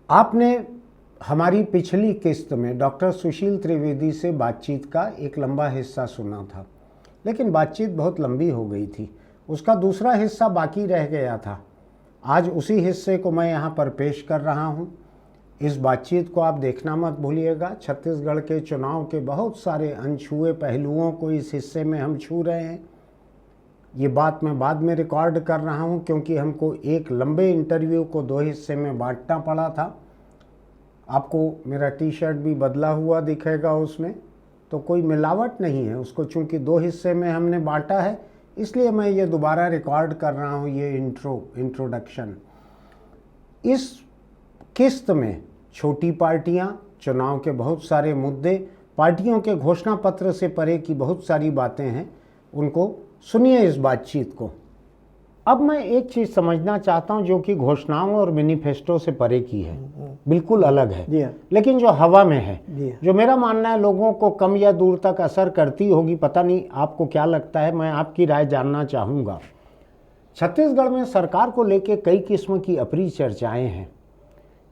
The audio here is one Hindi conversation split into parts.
आपने हमारी पिछली किस्त में डॉक्टर सुशील त्रिवेदी से बातचीत का एक लंबा हिस्सा सुना था, लेकिन बातचीत बहुत लंबी हो गई थी। उसका दूसरा हिस्सा बाकी रह गया था। आज उसी हिस्से को मैं यहाँ पर पेश कर रहा हूँ। इस बातचीत को आप देखना मत भूलिएगा। छत्तीसगढ़ के चुनाव के बहुत सारे अनछुए पहलुओं को इस हिस्से में हम छू रहे हैं। ये बात मैं बाद में रिकॉर्ड कर रहा हूँ क्योंकि हमको एक लंबे इंटरव्यू को 2 हिस्से में बांटना पड़ा था। आपको मेरा टी शर्ट भी बदला हुआ दिखेगा उसमें, तो कोई मिलावट नहीं है। उसको चूँकि 2 हिस्से में हमने बांटा है, इसलिए मैं ये दोबारा रिकॉर्ड कर रहा हूँ ये इंट्रोडक्शन। इस किस्त में छोटी पार्टियाँ, चुनाव के बहुत सारे मुद्दे, पार्टियों के घोषणा पत्र से परे की बहुत सारी बातें हैं। उनको सुनिए इस बातचीत को। अब मैं एक चीज़ समझना चाहता हूं जो कि घोषणाओं और मैनिफेस्टो से परे की है, बिल्कुल अलग है, लेकिन जो हवा में है, जो मेरा मानना है लोगों को कम या दूर तक असर करती होगी। पता नहीं आपको क्या लगता है, मैं आपकी राय जानना चाहूँगा। छत्तीसगढ़ में सरकार को लेके कई किस्म की अप्रिय चर्चाएँ हैं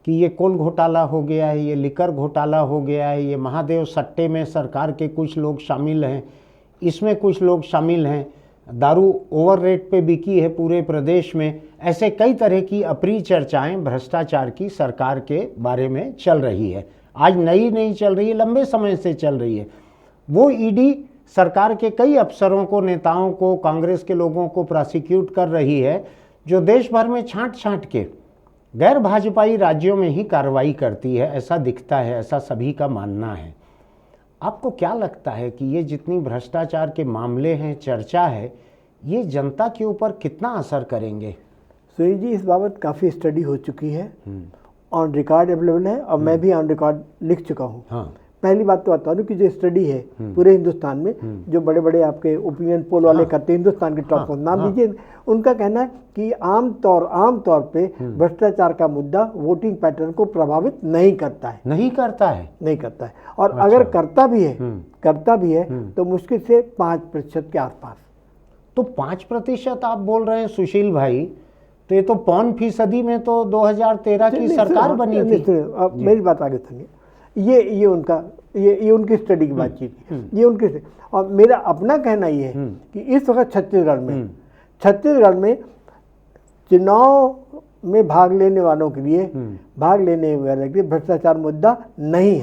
कि ये कोल घोटाला हो गया है, ये लिकर घोटाला हो गया है, ये महादेव सट्टे में सरकार के कुछ लोग शामिल हैं, इसमें कुछ लोग शामिल हैं, दारू ओवर रेट पे बिकी है पूरे प्रदेश में। ऐसे कई तरह की अप्रिय चर्चाएं भ्रष्टाचार की सरकार के बारे में चल रही है। आज नई नहीं चल रही है, लंबे समय से चल रही है। वो ईडी सरकार के कई अफसरों को, नेताओं को, कांग्रेस के लोगों को प्रोसिक्यूट कर रही है, जो देश भर में छांट छांट के गैर भाजपाई राज्यों में ही कार्रवाई करती है, ऐसा दिखता है, ऐसा सभी का मानना है। आपको क्या लगता है कि ये जितनी भ्रष्टाचार के मामले हैं, चर्चा है, ये जनता के ऊपर कितना असर करेंगे? सुनील जी, इस बाबत काफ़ी स्टडी हो चुकी है, ऑन रिकॉर्ड अवेलेबल है और मैं भी ऑन रिकॉर्ड लिख चुका हूँ। हाँ। पहली बात तो बता दूं कि जो स्टडी है पूरे हिंदुस्तान में, जो बड़े बड़े आपके ओपिनियन पोल वाले करते हैं, हिंदुस्तान के टॉप नाम दीजिए, उनका कहना है कि आम तौर पे भ्रष्टाचार का मुद्दा वोटिंग पैटर्न को प्रभावित नहीं करता है। नहीं करता है। और अच्छा। अगर करता भी है तो मुश्किल से 5% के आसपास। तो 5% आप बोल रहे हैं सुशील भाई, तो ये तो 5% में तो 2013 की सरकार बनी थी। मेरी बात आगे सुनिए। ये उनकी स्टडी की बातचीत है, ये उनकी। और मेरा अपना कहना ये है कि इस वक्त छत्तीसगढ़ में चुनाव में भाग लेने वालों के लिए भ्रष्टाचार मुद्दा नहीं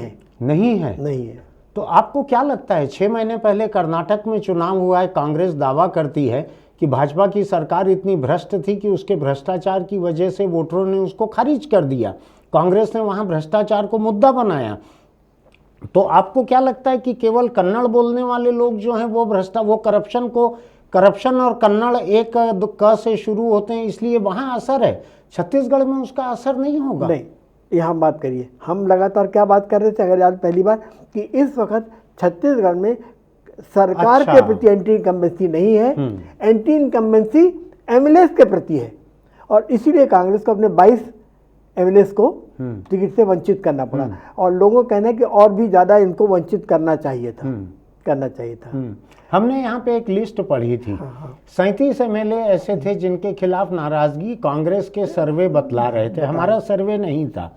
है। तो आपको क्या लगता है, 6 महीने पहले कर्नाटक में चुनाव हुआ है, कांग्रेस दावा करती है कि भाजपा की सरकार इतनी भ्रष्ट थी कि उसके भ्रष्टाचार की वजह से वोटरों ने उसको खारिज कर दिया। कांग्रेस ने वहां भ्रष्टाचार को मुद्दा बनाया। तो आपको क्या लगता है कि केवल कन्नड़ बोलने वाले लोग जो हैं वो करप्शन और कन्नड़ एक क से शुरू होते हैं, इसलिए वहां असर है, छत्तीसगढ़ में उसका असर नहीं होगा? नहीं, यहाँ बात करिए, हम लगातार क्या बात कर रहे थे अगर आज पहली बार, कि इस वक्त छत्तीसगढ़ में सरकार के प्रति एंटी इनकम्बेंसी नहीं है, एंटी इनकम्बेंसी एमएलए के प्रति है। और इसीलिए कांग्रेस को अपने 22 एमएलए को टिकट से वंचित करना पड़ा। और लोगों का कहना है कि और भी ज्यादा इनको वंचित करना चाहिए था। हमने यहाँ पे एक लिस्ट पढ़ी थी, 37 एमएलए ऐसे थे जिनके खिलाफ नाराजगी कांग्रेस के सर्वे बतला रहे थे, हमारा सर्वे नहीं था।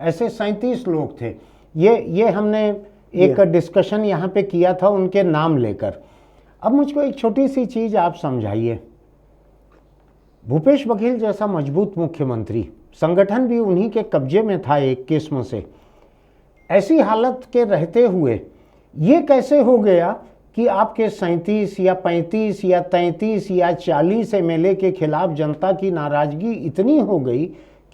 ऐसे 37 लोग थे। ये हमने एक डिस्कशन यहाँ पे किया था उनके नाम लेकर। अब मुझको एक छोटी सी चीज आप समझाइए। भूपेश बघेल जैसा मजबूत मुख्यमंत्री, संगठन भी उन्हीं के कब्जे में था एक किस्म से, ऐसी हालत के रहते हुए ये कैसे हो गया कि आपके 37 या 35 या 33 या 40 एमएलए के खिलाफ जनता की नाराजगी इतनी हो गई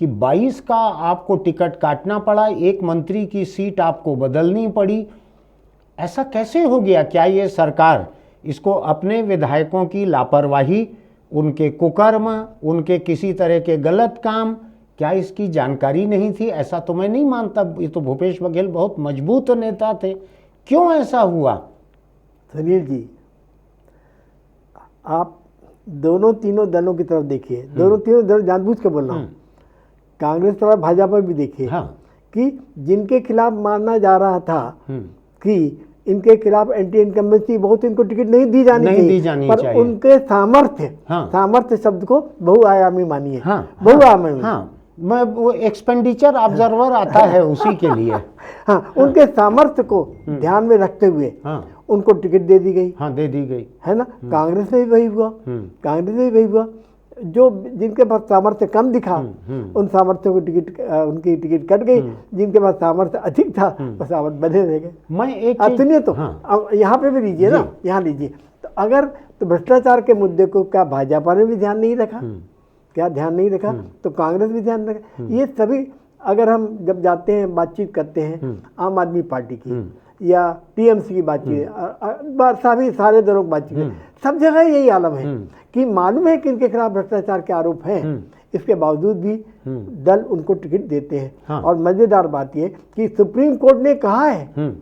कि 22 का आपको टिकट काटना पड़ा, एक मंत्री की सीट आपको बदलनी पड़ी? ऐसा कैसे हो गया? क्या ये सरकार इसको अपने विधायकों की लापरवाही, उनके कुकर्म, उनके किसी तरह के गलत काम, क्या इसकी जानकारी नहीं थी? ऐसा तो मैं नहीं मानता। ये तो भूपेश बघेल बहुत मजबूत नेता थे, क्यों ऐसा हुआ? सुनील जी, आप दोनों तीनों दलों की तरफ देखिए, दोनों तीनों दल जानबूझ के बोल रहा हूँ, कांग्रेस तरफ भाजपा भी देखिए। कि जिनके खिलाफ माना जा रहा था कि इनके खिलाफ एंटी इनकम्बेंसी बहुत, इनको टिकट नहीं दी जानी चाहिए, पर उनके सामर्थ्य शब्द को बहुआयामी मानिए। बहुआयामी मैं वो एक्सपेंडिचर ऑब्जर्वर आता है उसी के लिए। हाँ, उनके सामर्थ्य को ध्यान में रखते हुए हाँ उनको टिकट दे दी गई। हाँ, दे दी गई है ना। कांग्रेस में भी वही हुआ, कांग्रेस में भी वही हुआ। जो जिनके पास सामर्थ्य कम दिखा उन सामर्थ्य को टिकट, उनकी टिकट कट गई। जिनके पास सामर्थ्य अधिक था वो सामर्थ्य बने रह गए। मैं एक आप सुनिए तो, हाँ। अब यहाँ पे भी लीजिए ना, यहाँ लीजिए तो अगर तो भ्रष्टाचार के मुद्दे को क्या भाजपा ने भी ध्यान नहीं रखा? क्या ध्यान नहीं रखा? तो कांग्रेस भी ध्यान रखा। ये सभी अगर हम जब जाते हैं बातचीत करते हैं आम आदमी पार्टी की या टीएमसी की बातचीत, सभी सारे दलों की बातचीत, सब जगह यही आलम है कि मालूम है कि इनके खिलाफ भ्रष्टाचार के आरोप हैं, इसके बावजूद भी दल उनको टिकट देते हैं। हाँ। और मजेदार बात यह कि सुप्रीम कोर्ट ने कहा है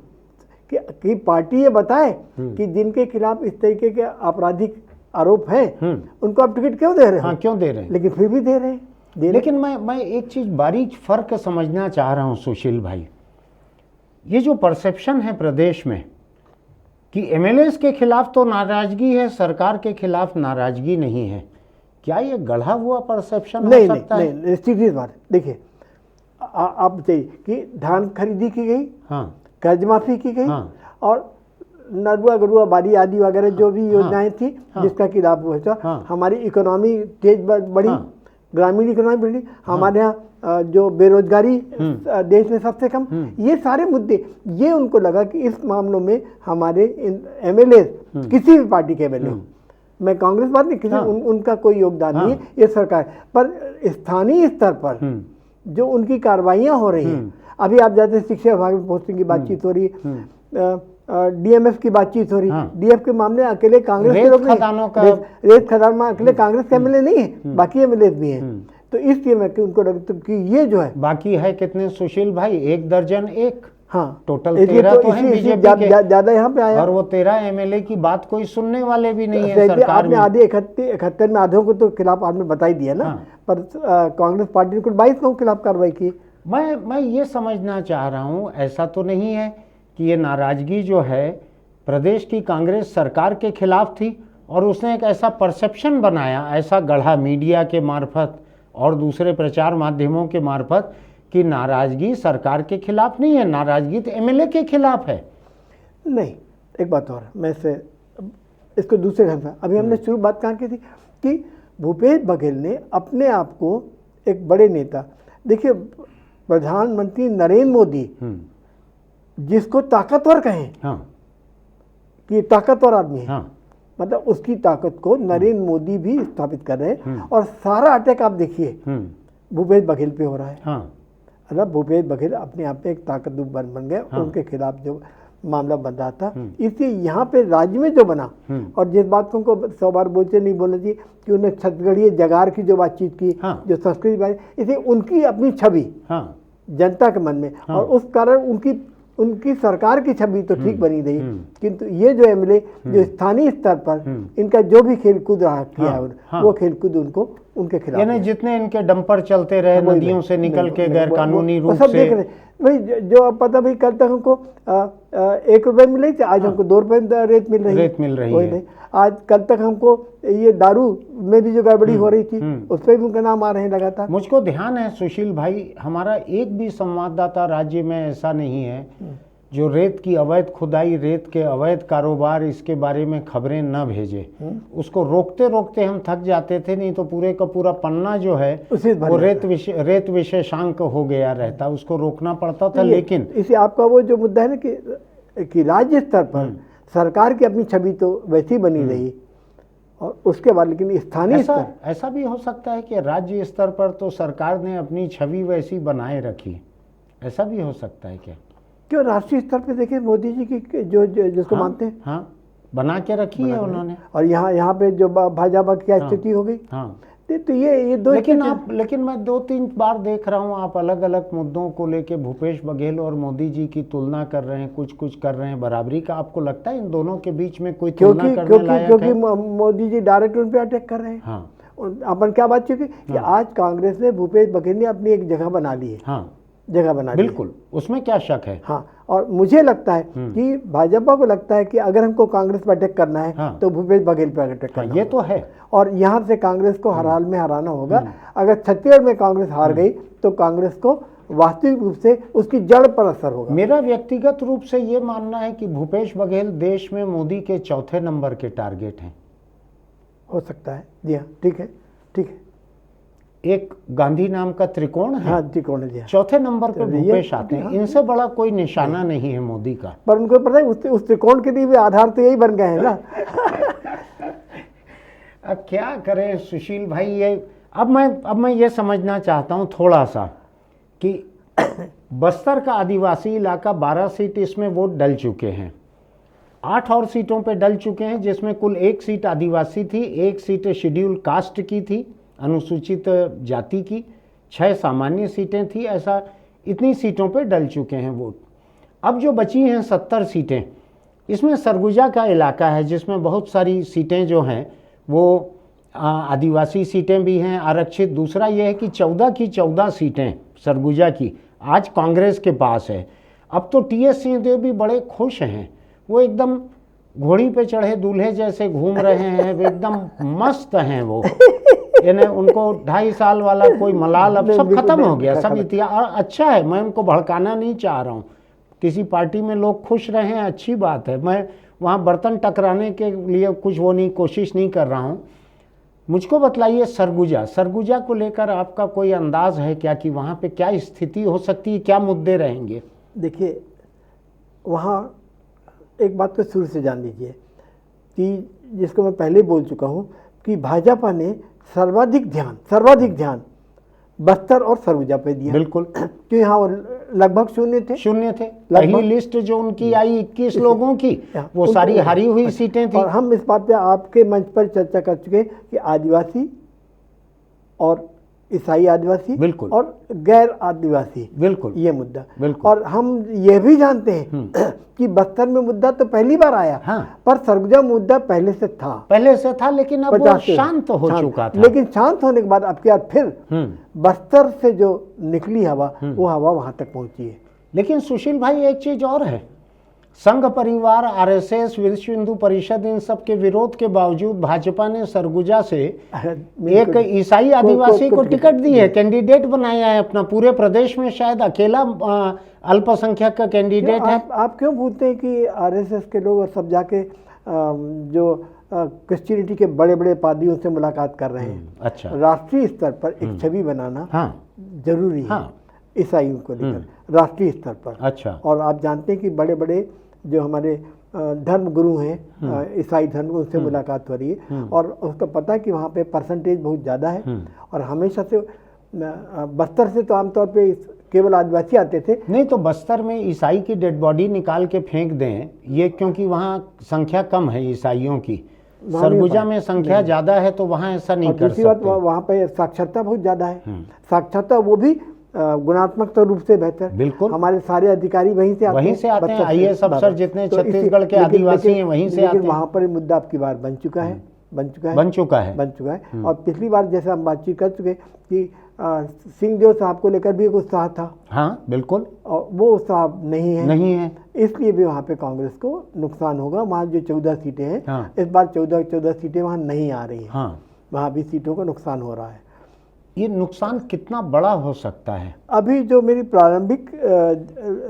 कि पार्टी ये बताए कि जिनके खिलाफ इस तरीके के आपराधिक आरोप हैं उनको आप टिकट क्यों दे रहे हो? हाँ, क्यों दे रहे हैं? लेकिन फिर भी दे रहे हैं। लेकिन मैं एक चीज बारीक फर्क समझना चाह रहा हूं सुशील भाई। ये जो परसेप्शन है प्रदेश में कि एमएलएस के खिलाफ तो नाराजगी है, सरकार के खिलाफ नाराजगी नहीं है, क्या ये गढ़ा हुआ परसेप्शन हो सकता है? नहीं, सीधी बात। देखिए, आप बताइए कि धान खरीदी की गई, हाँ, कर्ज माफी की गई, हाँ, और नरुआ गरुआ बारी आदि वगैरह जो भी योजनाएं थी जिसका कि लाभ हुआ, हमारी इकोनॉमी तेज बढ़ी, ग्रामीण इकोनॉमी बढ़ी, हमारे यहाँ जो बेरोजगारी देश में सबसे कम, ये सारे मुद्दे, ये उनको लगा कि इस मामलों में हमारे एमएलए, किसी भी पार्टी के एमएलए, मैं कांग्रेस बात नहीं, किसी उनका कोई योगदान नहीं है, ये सरकार पर स्थानीय स्तर पर जो उनकी कार्रवाइयाँ हो रही हैं। अभी आप जाते हैं शिक्षा विभाग में पोस्टिंग की बातचीत हो रही है, डीएमएफ की बातचीत हो रही है। डीएफ के मामले अकेले कांग्रेस के लोग नहीं, रेत खदान में अकेले कांग्रेस के एमएलए नहीं है, बाकी एमएलए भी हैं। तो इसलिए मैं उनको लगता कि ये जो है, बाकी है कितने सुशील भाई? 1 दर्जन 1, हाँ, टोटल 13 तो हैं बीजेपी के, ज्यादा यहाँ पे आया। और वो 13 एमएलए की बात कोई सुनने वाले भी नहीं है सरकार आपने में। आधे 71 में आधों को तो खिलाफ आपने बता ही दिया ना। पर कांग्रेस पार्टी ने कुल 22 लोगों के खिलाफ कार्रवाई की। मैं ये समझना चाह रहा हूँ, ऐसा तो नहीं है कि ये नाराजगी जो है प्रदेश की कांग्रेस सरकार के खिलाफ थी और उसने एक ऐसा परसेप्शन बनाया, ऐसा गढ़ा मीडिया के मार्फत और दूसरे प्रचार माध्यमों के मार्फत कि नाराजगी सरकार के खिलाफ नहीं है, नाराजगी तो एमएलए के खिलाफ है। नहीं, एक बात और मैं इसको दूसरे ढंग से, अभी हमने शुरू बात कहाँ की थी कि भूपेश बघेल ने अपने आप को एक बड़े नेता, देखिए प्रधानमंत्री नरेंद्र मोदी जिसको ताकतवर कहें, हाँ, कि ताकतवर आदमी है, हाँ, मतलब उसकी ताकत को नरेंद्र मोदी भी स्थापित कर रहे हैं। और सारा अटैक आप देखिए भूपेश बघेल पे हो रहा है। हाँ, मतलब भूपेश बघेल अपने आप में एक ताकतवर बन गए। उनके खिलाफ जो मामला बन रहा था, इसलिए यहाँ पे राज्य में जो बना, और जिस बात को उनको 100 बार बोलते नहीं बोलना चाहिए कि उन्हें छत्तीसगढ़ीय जगार की जो बातचीत की, जो संस्कृति बात, इसलिए उनकी अपनी छवि जनता के मन में, और उस कारण उनकी सरकार की छवि तो ठीक बनी रही। किंतु ये जो एमएलए जो स्थानीय स्तर पर इनका जो भी खेलकूद रहा किया है, वो खेलकूद उनको उनके खिलाफ, यानी जितने इनके डंपर चलते रहे नदियों से निकल के गैर कानूनी रूप सब से, देख रहे भाई। जो पता भाई, कल तक हमको 1 रुपए मिल रही थी, आज हमको 2 रुपए में रेत मिल रही है। आज कल तक हमको ये दारू में भी जो गड़बड़ी हो रही थी उस पर भी उनका नाम आ रहे हैं लगातार। मुझको ध्यान है सुशील भाई, हमारा एक भी संवाददाता राज्य में ऐसा नहीं है जो रेत की अवैध खुदाई, रेत के अवैध कारोबार, इसके बारे में खबरें न भेजे। उसको रोकते रोकते हम थक जाते थे, नहीं तो पूरे का पूरा पन्ना जो है वो रेत विशेषांक हो गया रहता, उसको रोकना पड़ता था। लेकिन इसे आपका वो जो मुद्दा है ना कि राज्य स्तर पर सरकार की अपनी छवि तो वैसी बनी रही, और उसके बाद लेकिन स्थानीय स्तर, ऐसा भी हो सकता है कि राज्य स्तर पर तो सरकार ने अपनी छवि वैसी बनाए रखी, ऐसा भी हो सकता है क्या? क्यों, राष्ट्रीय स्तर पे देखिए मोदी जी की जिसको मानते हैं, हाँ, बना के रखी है उन्होंने। और यहाँ पे जो भाजपा की क्या स्थिति हो गई। हाँ, तो ये दो, लेकिन मैं 2-3 बार देख रहा हूँ आप अलग अलग मुद्दों को लेके भूपेश बघेल और मोदी जी की तुलना कर रहे हैं, कुछ कर रहे हैं बराबरी का। आपको लगता है इन दोनों के बीच में कोई तुलना करने लायक है? क्योंकि मोदी जी डायरेक्ट उन पे अटैक कर रहे हैं। हाँ, अपन क्या बात चुकी कि आज कांग्रेस ने, भूपेश बघेल ने अपनी एक जगह बना ली है। हाँ, जगह बना दिया। बिल्कुल, उसमें क्या शक है। हाँ, और मुझे लगता है कि भाजपा को लगता है कि अगर हमको कांग्रेस पर अटैक करना है हाँ। तो भूपेश बघेल पर अटैक करना ये होगा। तो है। और यहाँ से कांग्रेस को हर हाल में हराना होगा। अगर छत्तीसगढ़ में कांग्रेस हार गई तो कांग्रेस को वास्तविक रूप से उसकी जड़ पर असर होगा। मेरा व्यक्तिगत रूप से ये मानना है कि भूपेश बघेल देश में मोदी के चौथे नंबर के टारगेट हैं। हो सकता है, जी हाँ, ठीक है, ठीक है। एक गांधी नाम का त्रिकोण है, हाँ, त्रिकोण है, जी हाँ। चौथे नंबर पे तो ये- भूपेश आते हैं। इनसे बड़ा कोई निशाना नहीं है मोदी का। पर उनको पता है उस त्रिकोण के लिए भी आधार तो यही बन गए हैं ना। अब क्या करें सुशील भाई, ये अब मैं ये समझना चाहता हूँ थोड़ा सा कि बस्तर का आदिवासी इलाका 12 सीट इसमें वोट डल चुके हैं, 8 और सीटों पे डल चुके हैं, जिसमें कुल 1 सीट आदिवासी थी, 1 सीट शेड्यूल कास्ट की थी, अनुसूचित जाति की, 6 सामान्य सीटें थी। ऐसा इतनी सीटों पे डल चुके हैं वोट। अब जो बची हैं 70 सीटें, इसमें सरगुजा का इलाका है जिसमें बहुत सारी सीटें जो हैं वो आदिवासी सीटें भी हैं आरक्षित। दूसरा ये है कि 14 की 14 सीटें सरगुजा की आज कांग्रेस के पास है। अब तो टीएस सिंहदेव भी बड़े खुश हैं, वो एकदम घोड़ी पे चढ़े दूल्हे जैसे घूम रहे हैं, वो एकदम मस्त हैं वो। यानी उनको 2.5 साल वाला कोई मलाल अब सब खत्म हो गया, सब इतिहास। और अच्छा है, मैं उनको भड़काना नहीं चाह रहा हूँ। किसी पार्टी में लोग खुश रहे हैं, अच्छी बात है। मैं वहाँ बर्तन टकराने के लिए कुछ कोशिश नहीं कर रहा हूँ। मुझको बतलाइए सरगुजा को लेकर आपका कोई अंदाज है क्या कि वहाँ पे क्या स्थिति हो सकती है, क्या मुद्दे रहेंगे? देखिए, वहाँ एक बात को शुरू से जान लीजिए कि जिसको मैं पहले बोल चुका हूँ कि भाजपा ने सर्वाधिक ध्यान बस्तर और सरगुजा पे दिया। बिल्कुल, क्यों, यहाँ लगभग शून्य थे। पहली लिस्ट जो उनकी आई 21 लोगों की, वो सारी हारी हुई सीटें थी। और हम इस बात पे आपके मंच पर चर्चा कर चुके कि आदिवासी और ईसाई आदिवासी बिल्कुल और गैर आदिवासी, बिल्कुल ये मुद्दा। बिल्कुल। और हम ये भी जानते हैं कि बस्तर में मुद्दा तो पहली बार आया, हाँ। पर सरगुजा मुद्दा पहले से था, लेकिन अब वो शांत हो चुका था। लेकिन शांत होने के बाद अब क्या, फिर बस्तर से जो निकली हवा, वो हवा वहां तक पहुंची है। लेकिन सुशील भाई एक चीज और है, संघ परिवार, आरएसएस, विश्व हिंदू परिषद, इन सब के विरोध के बावजूद भाजपा ने सरगुजा से एक ईसाई आदिवासी को टिकट दी है, कैंडिडेट बनाया है अपना। पूरे प्रदेश में शायद अकेला अल्पसंख्यक का कैंडिडेट है। आप क्यों पूछते हैं कि आरएसएस के लोग और सब जाके जो क्रिश्चियनिटी के बड़े बड़े पादरियों से मुलाकात कर रहे हैं? अच्छा, राष्ट्रीय स्तर पर एक छवि बनाना जरूरी है ईसाइयों को लेकर, राष्ट्रीय स्तर पर। अच्छा। और आप जानते हैं कि बड़े बड़े जो हमारे धर्म गुरु हैं ईसाई धर्म, उनसे मुलाकात हो रही है, और उसको पता है कि वहाँ पे परसेंटेज बहुत ज़्यादा है। और हमेशा से बस्तर से तो आमतौर पे केवल आदिवासी आते थे। नहीं तो बस्तर में ईसाई की डेड बॉडी निकाल के फेंक दें ये, क्योंकि वहाँ संख्या कम है ईसाइयों की। सरगुजा में संख्या ज़्यादा है तो वहाँ ऐसा नहीं कर सकते। दूसरी बात, वहाँ पे साक्षरता बहुत ज़्यादा है। साक्षरता वो भी गुणात्मक रूप से बेहतर। बिल्कुल, हमारे सारे अधिकारी वहीं से आते हैं। आईएएस अफसर जितने छत्तीसगढ़ के आदिवासी हैं वहीं से आते हैं। वहाँ पर मुद्दा आपकी बार बन चुका है। और पिछली बार जैसे हम बातचीत कर चुके कि सिंहदेव साहब को लेकर भी एक उत्साह था। हाँ बिल्कुल, और वो उत्साह नहीं है। इसलिए भी वहाँ पे कांग्रेस को नुकसान होगा। वहाँ जो 14 सीटें हैं, इस बार 14 सीटें वहाँ नहीं आ रही हैं। वहाँ भी सीटों का नुकसान हो रहा है। ये नुकसान कितना बड़ा हो सकता है? अभी जो मेरी प्रारंभिक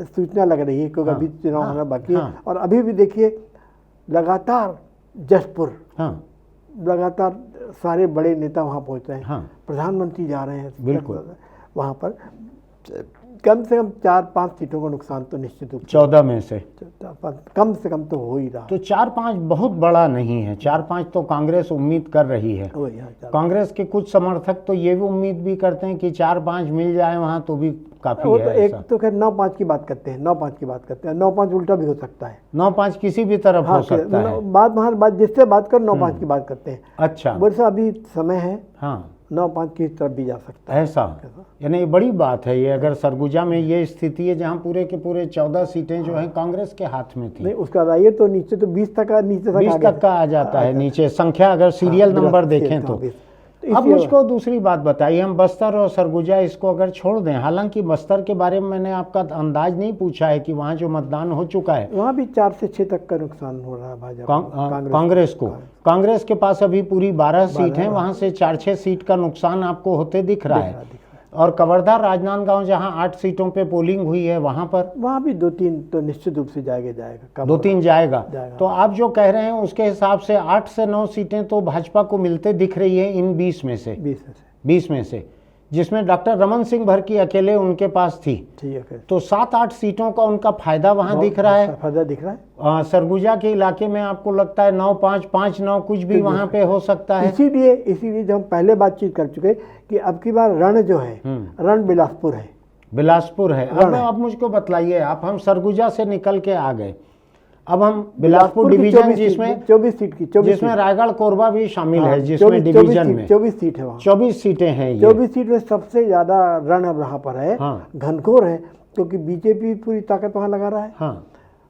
सूचना लग रही है, क्योंकि अभी चुनाव होना बाकी है, और अभी भी देखिए लगातार जसपुर, लगातार सारे बड़े नेता वहाँ पहुँच रहे हैं। प्रधानमंत्री जा रहे हैं। बिल्कुल, वहाँ पर कम से कम 4-5 सीटों का नुकसान तो निश्चित रूप से 14 में से कम से कम तो हो ही रहा। तो 4-5 बहुत बड़ा नहीं है। 4-5 तो कांग्रेस उम्मीद कर रही है। कांग्रेस के कुछ समर्थक तो ये भी उम्मीद भी करते हैं कि 4-5 मिल जाए वहाँ तो भी काफी है। एक तो खैर 9-5 की बात करते हैं, 9-5 उल्टा भी हो सकता है। 9-5 किसी भी तरफ हो सकता है। बात जिससे बात कर 9-5 की बात करते हैं। अच्छा, बोले अभी समय है, 9-5 की तरफ भी जा सकता है। ऐसा यानी ये बड़ी बात है। ये अगर सरगुजा में ये स्थिति है जहाँ पूरे के पूरे 14 सीटें जो हैं कांग्रेस के हाथ में थी, नहीं उसका आइए तो नीचे तो 20 तक का, नीचे 20 तक का आ जाता है नीचे संख्या, अगर सीरियल नंबर देखें तो। अब मुझको दूसरी बात बताइए, हम बस्तर और सरगुजा इसको अगर छोड़ दें, हालांकि बस्तर के बारे में मैंने आपका अंदाज नहीं पूछा है कि वहाँ जो मतदान हो चुका है वहाँ भी 4 से 6 तक का नुकसान हो रहा है भाजपा कांग्रेस को। कांग्रेस के पास अभी पूरी 12 सीट हैं, वहाँ से 4-6 सीट का नुकसान आपको होते दिख रहा है। और कवर्धा राजनांदगांव जहां 8 सीटों पे पोलिंग हुई है वहां भी 2-3 तो निश्चित रूप से जाएगा 2-3 जाएगा। तो आप जो कह रहे हैं उसके हिसाब से 8 से 9 सीटें तो भाजपा को मिलते दिख रही है इन 20 में से, जिसमें डॉक्टर रमन सिंह भरकी अकेले उनके पास थी। ठीक है, तो 7-8 सीटों का उनका फायदा वहां दिख रहा है। सरगुजा के इलाके में आपको लगता है 9-5, 5-9 कुछ भी वहां पे हो सकता है। इसीलिए जब हम पहले बातचीत कर चुके कि अब की बार रण जो है रण बिलासपुर है। अब मुझको बतलाइए आप, हम सरगुजा से निकल के आ गए, अब हम बिलासपुर डिवीजन जिसमें 24 सीट की, जिसमें रायगढ़ कोरबा भी शामिल है, जिसमें डिवीजन में 24 सीट है, वहाँ 24 सीटें हैं। 24 सीट में सबसे ज्यादा रण अब यहाँ पर है, घनघोर है, क्योंकि बीजेपी पूरी ताकत वहाँ लगा रहा है।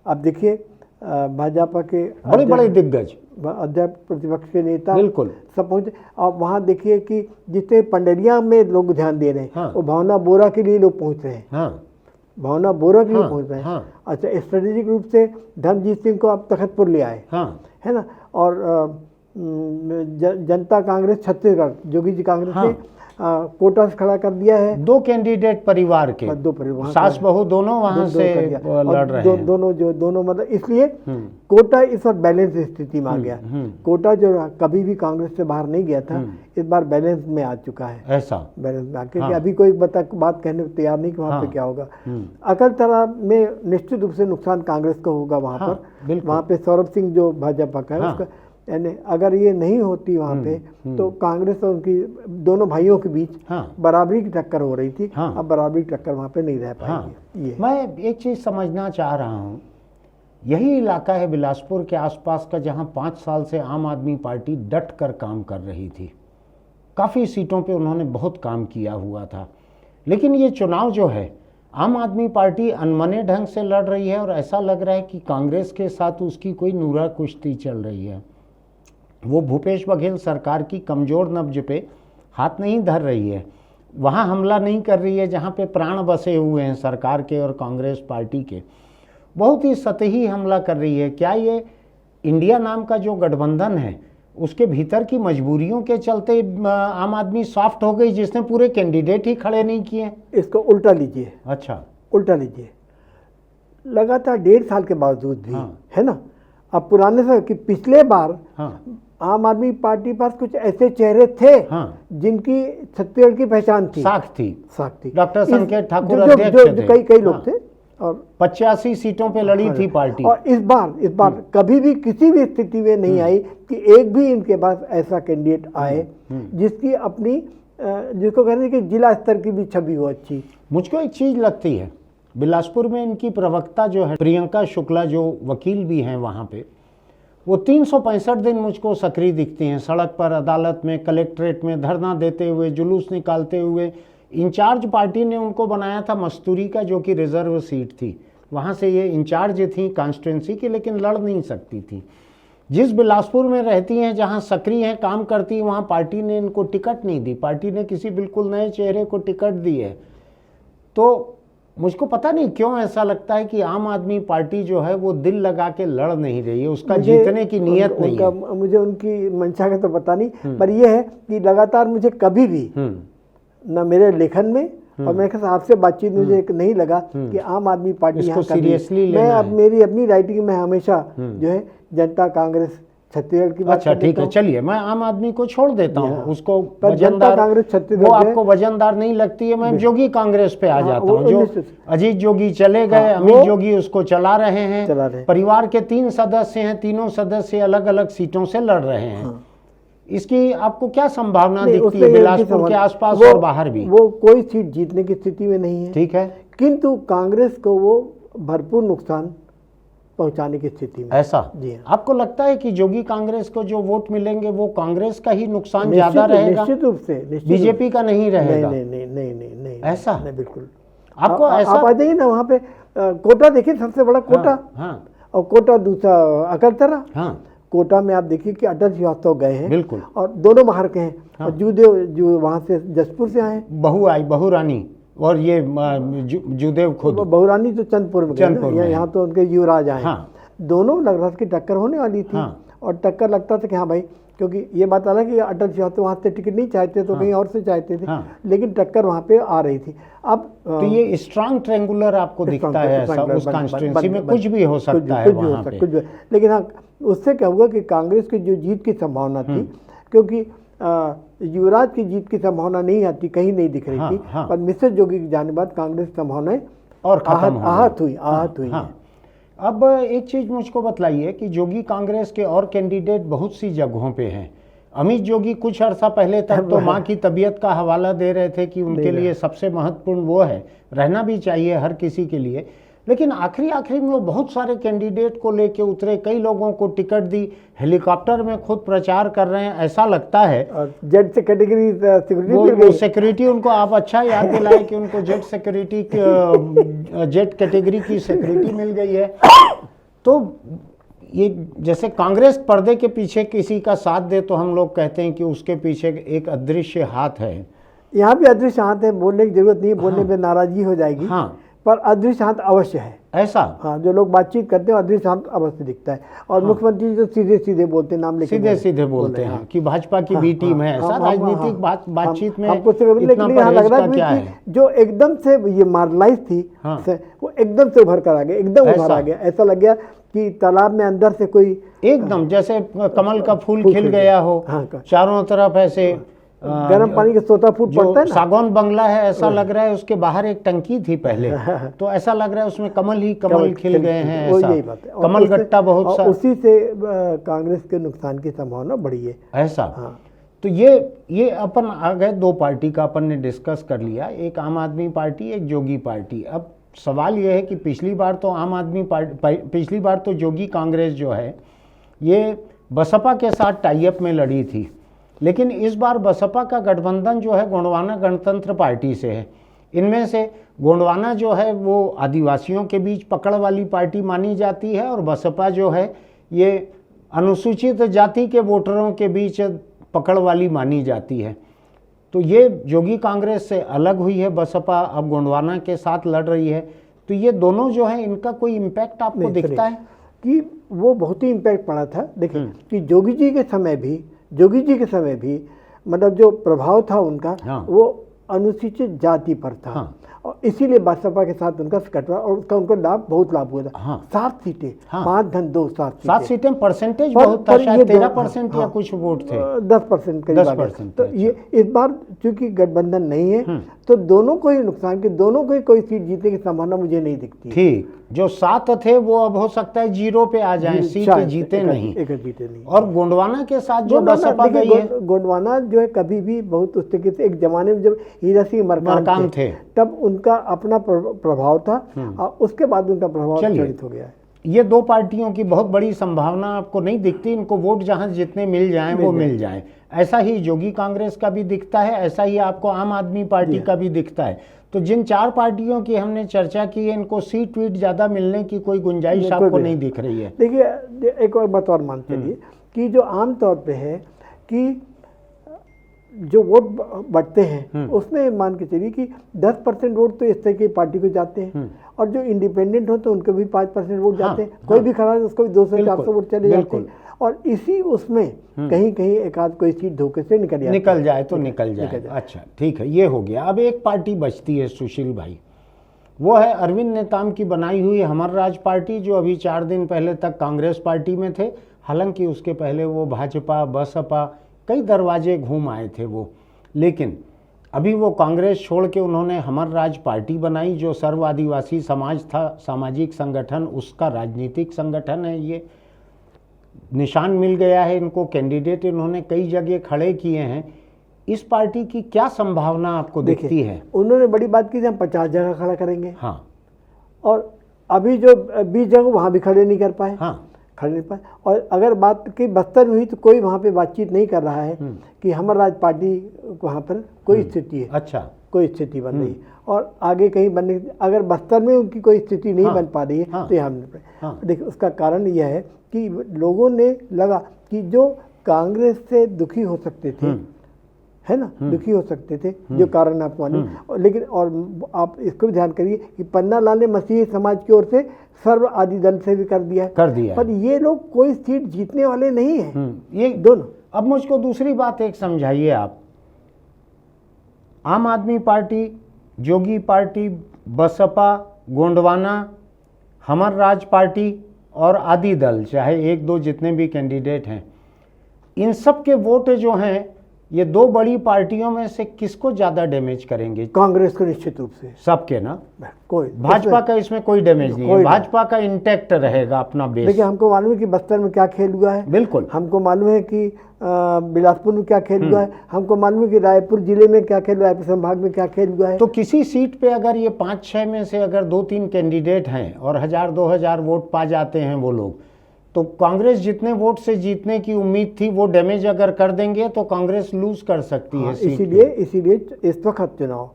अब देखिए भाजपा के बड़े दिग्गज अध्यक्ष, प्रतिपक्ष के नेता बिल्कुल सब पहुंचे। और वहाँ देखिए कि जितने पंडरिया में लोग ध्यान दे रहे हैं, वो भावना बोरा के लिए लोग पहुँच रहे हैं, भावना बोरा के लिए पहुँच रहे हैं। अच्छा, स्ट्रेटेजिक रूप से धर्मजीत सिंह को अब तखतपुर ले आए, है ना। और जनता कांग्रेस छत्तीसगढ़, जोगी जी कांग्रेस ने कोटा से खड़ा कर दिया है। 2 कैंडिडेट परिवार के, 2 परिवार, सास बहू दोनों वहां से लड़ रहे हैं। दोनों मतलब इसलिए कोटा इस बार बैलेंस स्थिति में आ गया। कोटा जो कभी भी कांग्रेस से बाहर नहीं गया था, इस बार बैलेंस में आ चुका है। ऐसा बैलेंस में क्योंकि अभी कोई बात कहने को तैयार नहीं कि वहाँ पे क्या होगा। अकलतरा में निश्चित रूप से नुकसान कांग्रेस को होगा। वहाँ पर वहाँ पे सौरभ सिंह जो भाजपा का है उसका, यानी अगर ये नहीं होती वहाँ पे तो कांग्रेस और उनकी दोनों भाइयों के बीच बराबरी की टक्कर हो रही थी। अब बराबरी की टक्कर वहाँ पे नहीं रह पाएगी। मैं एक चीज़ समझना चाह रहा हूँ, यही इलाका है बिलासपुर के आसपास का जहाँ 5 साल से आम आदमी पार्टी डट कर काम कर रही थी। काफ़ी सीटों पे उन्होंने बहुत काम किया हुआ था, लेकिन ये चुनाव जो है आम आदमी पार्टी अनमने ढंग से लड़ रही है और ऐसा लग रहा है कि कांग्रेस के साथ उसकी कोई नूरा कुश्ती चल रही है। वो भूपेश बघेल सरकार की कमज़ोर नब्ज पे हाथ नहीं धर रही है, वहाँ हमला नहीं कर रही है जहाँ पे प्राण बसे हुए हैं सरकार के और कांग्रेस पार्टी के, बहुत ही सतही हमला कर रही है। क्या ये इंडिया नाम का जो गठबंधन है उसके भीतर की मजबूरियों के चलते आम आदमी सॉफ्ट हो गई, जिसने पूरे कैंडिडेट ही खड़े नहीं किए? इसको उल्टा लीजिए। अच्छा, उल्टा लीजिए। लगातार 1.5 साल के बावजूद भी, है ना, अब पुराने समय कि पिछले बार आम आदमी पार्टी पास कुछ ऐसे चेहरे थे जिनकी छत्तीसगढ़ की पहचान थी, साख थी। डॉक्टर संकेत ठाकुर अध्यक्ष थे, कई लोग थे, और 85 सीटों पे लड़ी थी पार्टी। और इस बार कभी भी किसी भी स्थिति में नहीं आई कि एक भी इनके पास ऐसा कैंडिडेट आए जिसकी अपनी जिसको कहने की जिला स्तर की भी छवि हो अच्छी। मुझको एक चीज लगती है, बिलासपुर में इनकी प्रवक्ता जो है प्रियंका शुक्ला, जो वकील भी हैं वहाँ पे, वो 365 दिन मुझको सक्रिय दिखती हैं, सड़क पर, अदालत में, कलेक्ट्रेट में धरना देते हुए, जुलूस निकालते हुए। इंचार्ज पार्टी ने उनको बनाया था मस्तूरी का, जो कि रिजर्व सीट थी, वहाँ से ये इंचार्ज थी कॉन्स्टिट्यूंसी की, लेकिन लड़ नहीं सकती थी। जिस बिलासपुर में रहती हैं, जहाँ सक्रिय हैं, काम करती हैं, वहाँ पार्टी ने इनको टिकट नहीं दी, पार्टी ने किसी बिल्कुल नए चेहरे को टिकट दी है। तो मुझको पता नहीं क्यों ऐसा लगता है कि आम आदमी पार्टी जो है वो दिल लगा के लड़ नहीं रही है, उसका जीतने की नीयत नहीं है। मुझे उनकी मंशा का तो पता नहीं, पर यह है कि लगातार मुझे कभी भी न मेरे लेखन में और मेरे ख्याल आपसे बातचीत में मुझे नहीं लगा कि आम आदमी पार्टी यहाँ सीरियसली लेना है। अब मेरी अपनी राइटिंग में हमेशा जो है जनता कांग्रेस छत्तीसगढ़ की बात। अच्छा ठीक है, चलिए मैं आम आदमी को छोड़ देता हूँ, उसको जनता कांग्रेस छत्तीसगढ़ वो आपको वजनदार नहीं लगती है। मैं जोगी कांग्रेस पे आ जाता हूँ, जो अजीत जोगी चले गए, अमित जोगी उसको चला रहे हैं। परिवार के 3 सदस्य हैं, तीनों सदस्य अलग अलग सीटों से लड़ रहे हैं। इसकी आपको क्या संभावना दिखती है बिलासपुर के आसपास और बाहर भी? वो कोई सीट जीतने की स्थिति में नहीं है, ठीक है, किंतु कांग्रेस को वो भरपूर नुकसान पहुंचाने की स्थिति में। ऐसा जी हाँ। आपको लगता है कि जोगी कांग्रेस को जो वोट मिलेंगे वो कांग्रेस का ही नुकसान ज्यादा रहेगा? निश्चित रूप से, बीजेपी का नहीं रहेगा? नहीं, ऐसा नहीं, बिल्कुल। आपको ऐसा आप आ जाइए ना वहाँ पे, कोटा देखिए, सबसे बड़ा कोटा, और कोटा दूसरा अकलतरा, कोटा में आप देखिए कि अटल श्रीवास्तव गए हैं, बिल्कुल, और दोनों बाहर के हैं। और जूदेव जो वहाँ से जसपुर से आए हैं, बहू आई, बहू रानी, और ये जूदेव खुद, बहुरानी तो चंदपुर में गए, यहाँ तो उनके युवराज आए। हाँ। दोनों लग रहा था कि टक्कर होने वाली थी। हाँ। और टक्कर लगता था कि हाँ भाई, क्योंकि ये बात अलग है कि अटल श्रीवास्तव वहाँ से टिकट नहीं चाहते तो कहीं और से चाहते थे, लेकिन टक्कर वहाँ पे आ रही थी। अब तो ये स्ट्रांग ट्रायंगुलर आपको दिखता है ऐसा, उस कॉन्स्टिट्यूंसी में कुछ भी हो सकता है वहाँ पे। कुछ भी, लेकिन हाँ, उससे क्या हुआ कि कांग्रेस की जो जीत की संभावना थी, क्योंकि युवराज की जीत की संभावना नहीं आती, कहीं नहीं दिख रही थी, पर मिसेस जोगी की जाने बाद कांग्रेस की संभावनाएं और आहत हुई। अब एक चीज़ मुझको बतलाइए कि जोगी कांग्रेस के और कैंडिडेट बहुत सी जगहों पे हैं। अमित जोगी कुछ अर्सा पहले तक तो माँ की तबीयत का हवाला दे रहे थे कि उनके लिए सबसे महत्वपूर्ण वो है, रहना भी चाहिए हर किसी के लिए, लेकिन आखिरी में वो बहुत सारे कैंडिडेट को लेके उतरे, कई लोगों को टिकट दी, हेलीकॉप्टर में खुद प्रचार कर रहे हैं, ऐसा लगता है। जेट से कैटेगरी वो सिक्योरिटी उनको, आप अच्छा याद दिलाए कि उनको जेट सिक्योरिटी, जेट कैटेगरी की सिक्योरिटी मिल गई है। तो ये जैसे कांग्रेस पर्दे के पीछे किसी का साथ दे तो हम लोग कहते हैं कि उसके पीछे एक अदृश्य हाथ है। यहाँ भी अदृश्य हाथ है, बोलने की जरूरत नहीं है, बोलने पे नाराजगी हो जाएगी। हाँ, पर अदृश्य हाथ अवश्य है ऐसा। हाँ, जो लोग बातचीत करते हैं अदृश्य हाथ अवश्य दिखता है। और मुख्यमंत्री जो सीधे बोलते हैं, नाम लेके सीधे बोलते हैं कि भाजपा की बी टीम है, ऐसा राजनीतिक बातचीत में हमको लग रहा है कि जो एकदम से ये मार्लाइज थी, वो एकदम से उभर कर आ गया, एकदम उभर आ गया। ऐसा लग गया कि तालाब में अंदर से कोई एकदम जैसे कमल का फूल खिल गया हो, चारों तरफ ऐसे गर्म पानी का सोता फूट पड़ता है ना, सागौन बंगला है ऐसा लग रहा है। उसके बाहर एक टंकी थी पहले, तो ऐसा लग रहा है उसमें कमल खिल गए हैं, ऐसा। यही बात है, कमल गट्टा बहुत सा, उसी से कांग्रेस के नुकसान की संभावना बढ़ी है, ऐसा। तो ये अपन आ गए, दो पार्टी का अपन ने डिस्कस कर लिया, एक आम आदमी पार्टी, एक जोगी पार्टी। अब सवाल यह है कि पिछली बार तो जोगी कांग्रेस जो है ये बसपा के साथ टाइअप में लड़ी थी, लेकिन इस बार बसपा का गठबंधन जो है गोंडवाना गणतंत्र पार्टी से है। इनमें से गोंडवाना जो है वो आदिवासियों के बीच पकड़ वाली पार्टी मानी जाती है, और बसपा जो है ये अनुसूचित जाति के वोटरों के बीच पकड़ वाली मानी जाती है। तो ये जोगी कांग्रेस से अलग हुई है बसपा, अब गोंडवाना के साथ लड़ रही है। तो ये दोनों जो है, इनका कोई इम्पैक्ट आपको दिखता है? कि वो बहुत ही इम्पैक्ट पड़ा था। देखिए कि जोगी जी के समय भी मतलब जो प्रभाव था उनका, वो अनुसूचित जाति पर था, और इसीलिए बसपा के साथ उनका कटवा, और उसका उनको बहुत लाभ हुआ था। 7 सीटें, 5-2 सीटें, परसेंटेज बहुत था, शायद 13% या कुछ वोट थे, 10% करीब। तो ये इस बार चूंकि गठबंधन नहीं है, तो दोनों को ही नुकसान, की दोनों को ही कोई सीट जीतने की संभावना मुझे नहीं दिखती। ठीक, जो 7 थे वो अब हो सकता है 0 पे आ जाएं, सीट जीते नहीं। और गोंडवाना के साथ जो बसपा गई है, गोंडवाना जो है कभी भी बहुत उस तरीके से, एक जमाने में जब हीरा सिंह मरकाम थे तब उनका अपना प्रभाव था, और उसके बाद उनका प्रभाव चलित हो गया है। ये दो पार्टियों की बहुत बड़ी संभावना आपको नहीं दिखती, इनको वोट जहां जितने मिल जाएं वो मिल जाएं। ऐसा ही जोगी कांग्रेस का भी दिखता है, ऐसा ही आपको आम आदमी पार्टी का भी दिखता है। तो जिन 4 पार्टियों की हमने चर्चा की है, इनको सीट वीट ज्यादा मिलने की कोई गुंजाइश आपको नहीं दिख रही है। देखिए एक और बात और मान चलिए कि जो आम तौर पे है कि जो वोट बढ़ते हैं उसमें मान के चलिए कि 10% वोट तो इस तरह की पार्टी को जाते हैं, और जो इंडिपेंडेंट हो तो उनको भी 5% वोट जाते हैं। कोई भी खड़ा है उसको भी 200-400 वोट चले जाते हैं, और इसी उसमें कहीं एक आध कोई सीट धोखे से निकल जाए तो निकल जाए। अच्छा ठीक है, ये हो गया। अब एक पार्टी बचती है सुशील भाई, वो है अरविंद नेताम की बनाई हुई हमर राज पार्टी, जो अभी 4 दिन पहले तक कांग्रेस पार्टी में थे। हालांकि उसके पहले वो भाजपा, बसपा, कई दरवाजे घूम आए थे वो, लेकिन अभी वो कांग्रेस छोड़ के उन्होंने हमर राज पार्टी बनाई, जो सर्व आदिवासी समाज था, सामाजिक संगठन, उसका राजनीतिक संगठन है। ये निशान मिल गया है इनको, कैंडिडेट इन्होंने कई जगह खड़े किए हैं। इस पार्टी की क्या संभावना आपको दिखती है? उन्होंने बड़ी बात की थी हम 50 जगह खड़ा करेंगे, हाँ, और अभी जो 20 जगह वहाँ भी खड़े नहीं कर पाए, खड़े नहीं पाए। और अगर बात की बस्तर में हुई तो कोई वहाँ पे बातचीत नहीं कर रहा है कि हमर राज पार्टी वहाँ पर कोई स्थिति है। अच्छा, कोई स्थिति बन रही है और आगे कहीं बनने, अगर बस्तर में उनकी कोई स्थिति नहीं बन पा रही है तो यहाँ देखिए उसका कारण यह है कि लोगों ने लगा कि जो कांग्रेस से दुखी हो सकते थे, है ना, दुखी हो सकते थे, जो कारण आपको मालूम, लेकिन और आप इसको भी ध्यान करिए कि पन्ना लाल ने मसीही समाज की ओर से सर्व आदि दल से भी कर दिया है। पर ये लोग कोई सीट जीतने वाले नहीं हैं, ये दोनों। अब मुझको दूसरी बात एक समझाइए आप, आम आदमी पार्टी, जोगी पार्टी, बसपा, गोंडवाना, हमर राज पार्टी और आदि दल, चाहे एक दो जितने भी कैंडिडेट हैं, इन सब के वोट जो हैं ये दो बड़ी पार्टियों में से किसको ज्यादा डैमेज करेंगे? कांग्रेस को निश्चित रूप से, सबके ना, कोई भाजपा का इसमें कोई डैमेज नहीं है, भाजपा का इंटैक्ट रहेगा अपना बेस। देखिए हमको मालूम है कि बस्तर में क्या खेल हुआ है, बिल्कुल हमको मालूम है कि बिलासपुर में क्या खेल हुआ है, हमको मालूम है कि रायपुर जिले में क्या खेल हुआ है, रायपुर संभाग में क्या खेल हुआ है। तो किसी सीट पे अगर ये 5-6 में से अगर 2-3 कैंडिडेट हैं और 1000-2000 वोट पा जाते हैं वो लोग, तो कांग्रेस जितने वोट से जीतने की उम्मीद थी वो डैमेज अगर कर देंगे तो कांग्रेस लूज कर सकती है। इसीलिए इस वक्त चुनाव,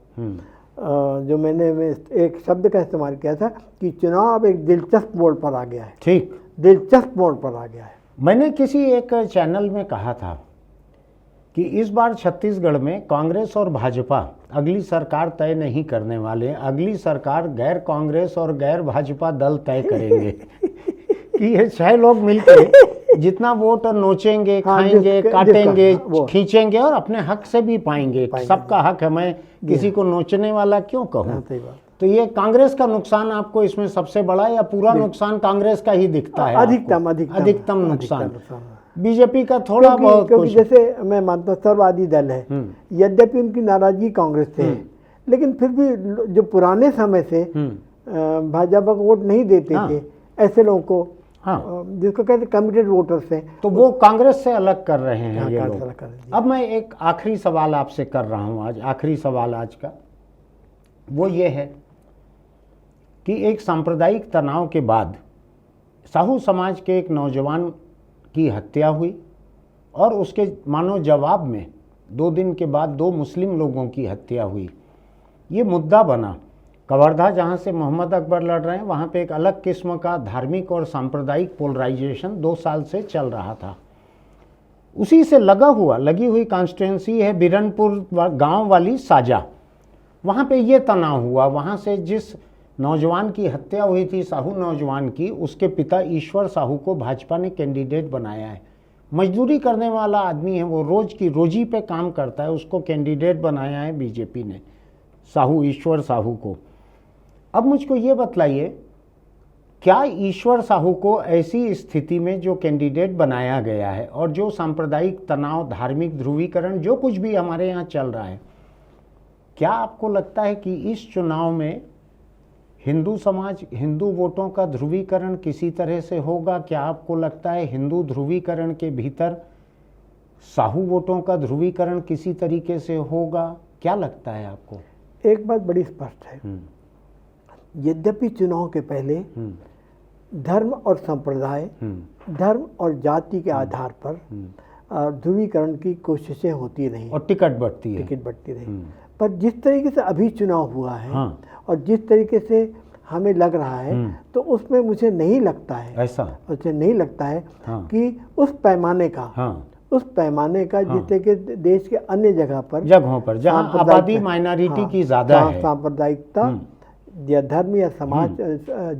जो मैंने एक शब्द का इस्तेमाल किया था कि चुनाव अब एक दिलचस्प मोड़ पर आ गया है। ठीक, दिलचस्प मोड़ पर आ गया है। मैंने किसी एक चैनल में कहा था कि इस बार छत्तीसगढ़ में कांग्रेस और भाजपा अगली सरकार तय नहीं करने वाले, अगली सरकार गैर कांग्रेस और गैर भाजपा दल तय करेंगे कि ये 6 लोग मिलकर जितना वोट नोचेंगे, खाएंगे, काटेंगे, खींचेंगे और अपने हक से भी पाएंगे। सबका हक है, मैं किसी को नोचने वाला क्यों कहूँ। तो ये कांग्रेस का नुकसान आपको इसमें सबसे बड़ा या पूरा नुकसान कांग्रेस का ही दिखता है? अधिकतम नुकसान बीजेपी का थोड़ा बहुत कुछ। जैसे मैं मानता हूँ सर्ववादी दल है, यद्यपि उनकी नाराजगी कांग्रेस से है, लेकिन फिर भी जो पुराने समय से भाजपा को वोट नहीं देते थे ऐसे लोगों को, जिसको कहते कमिटेड वोटर्स हैं, तो वो कांग्रेस से अलग कर रहे हैं ये लोग। अब मैं एक आखिरी सवाल आपसे कर रहा हूँ आज, आखिरी सवाल आज का वो ये है कि एक सांप्रदायिक तनाव के बाद साहू समाज के एक नौजवान की हत्या हुई और उसके मानो जवाब में 2 दिन के बाद 2 मुस्लिम लोगों की हत्या हुई। ये मुद्दा बना। कवर्धा जहाँ से मोहम्मद अकबर लड़ रहे हैं वहाँ पे एक अलग किस्म का धार्मिक और सांप्रदायिक पोलराइजेशन 2 साल से चल रहा था। उसी से लगी हुई कॉन्स्टिट्यूंसी है बिरनपुर गांव वाली साजा, वहाँ पे ये तनाव हुआ। वहाँ से जिस नौजवान की हत्या हुई थी, साहू नौजवान की, उसके पिता ईश्वर साहू को भाजपा ने कैंडिडेट बनाया है। मजदूरी करने वाला आदमी है, वो रोज की रोजी पे काम करता है, उसको कैंडिडेट बनाया है बीजेपी ने, साहू ईश्वर साहू को। अब मुझको ये बतलाइए, क्या ईश्वर साहू को ऐसी स्थिति में जो कैंडिडेट बनाया गया है और जो सांप्रदायिक तनाव, धार्मिक ध्रुवीकरण, जो कुछ भी हमारे यहाँ चल रहा है, क्या आपको लगता है कि इस चुनाव में हिंदू समाज, हिंदू वोटों का ध्रुवीकरण किसी तरह से होगा? क्या आपको लगता है हिंदू ध्रुवीकरण के भीतर साहू वोटों का ध्रुवीकरण किसी तरीके से होगा? क्या लगता है आपको? एक बात बड़ी स्पष्ट है, यद्यपि चुनाव के पहले धर्म और संप्रदाय, धर्म और जाति के आधार पर ध्रुवीकरण की कोशिशें होती रही और टिकट बढ़ती रही, पर जिस तरीके से अभी चुनाव हुआ है और जिस तरीके से हमें लग रहा है, तो उसमें मुझे नहीं लगता है कि उस पैमाने का जिस तरीके देश के अन्य जगहों पर जहां आबादी माइनॉरिटी की ज्यादा है, सांप्रदायिकता या धर्म या समाज,